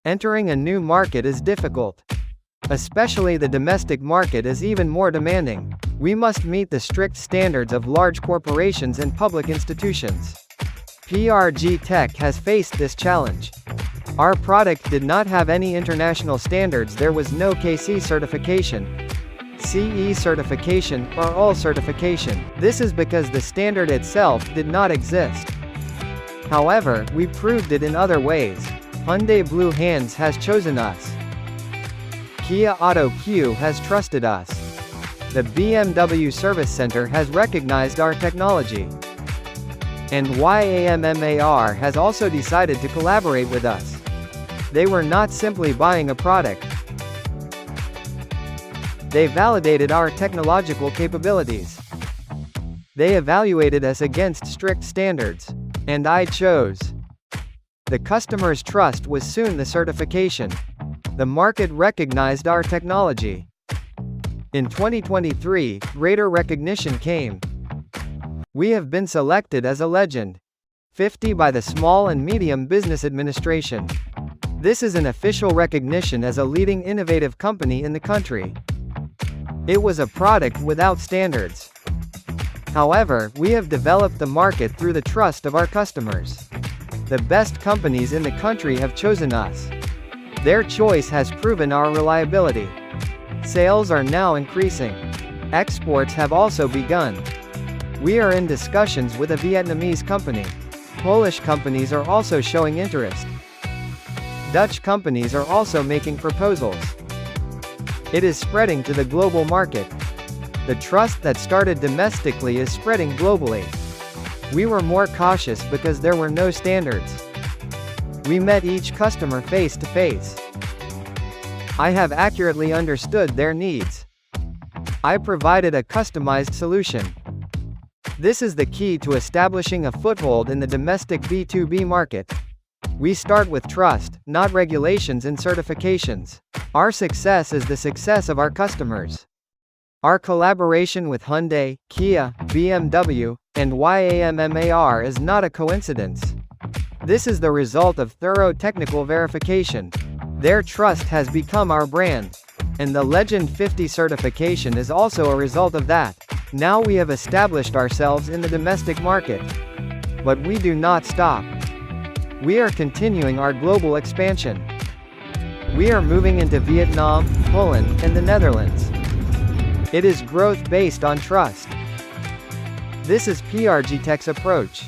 Entering a new market is difficult. Especially the domestic market is even more demanding. We must meet the strict standards of large corporations and public institutions. PRGTECH has faced this challenge. Our product did not have any international standards. There was no KC certification, CE certification, or ALL certification. This is because the standard itself did not exist. However, we proved it in other ways. Hyundai Bluehand has chosen us. Kia AutoQ has trusted us. The BMW Service Center has recognized our technology. And YAMMER has also decided to collaborate with us. They were not simply buying a product. They validated our technological capabilities. They evaluated us against strict standards. And I chose. The customer's trust was soon the certification. The market recognized our technology. In 2023, greater recognition came. We have been selected as a Legend 50 by the Small and Medium Business Administration. This is an official recognition as a leading innovative company in the country. It was a product without standards. However, we have developed the market through the trust of our customers. The best companies in the country have chosen us. Their choice has proven our reliability. Sales are now increasing. Exports have also begun. We are in discussions with a Vietnamese company. Polish companies are also showing interest. Dutch companies are also making proposals. It is spreading to the global market. The trust that started domestically is spreading globally. We were more cautious because there were no standards. We met each customer face to face. I have accurately understood their needs. I provided a customized solution. This is the key to establishing a foothold in the domestic B2B market. We start with trust, not regulations and certifications. Our success is the success of our customers. Our collaboration with Hyundai, Kia, BMW, and YAMMER is not a coincidence. This is the result of thorough technical verification. Their trust has become our brand. And the Legend 50 certification is also a result of that. Now we have established ourselves in the domestic market. But we do not stop. We are continuing our global expansion. We are moving into Vietnam, Poland, and the Netherlands. It is growth based on trust. This is PRGTECH's approach.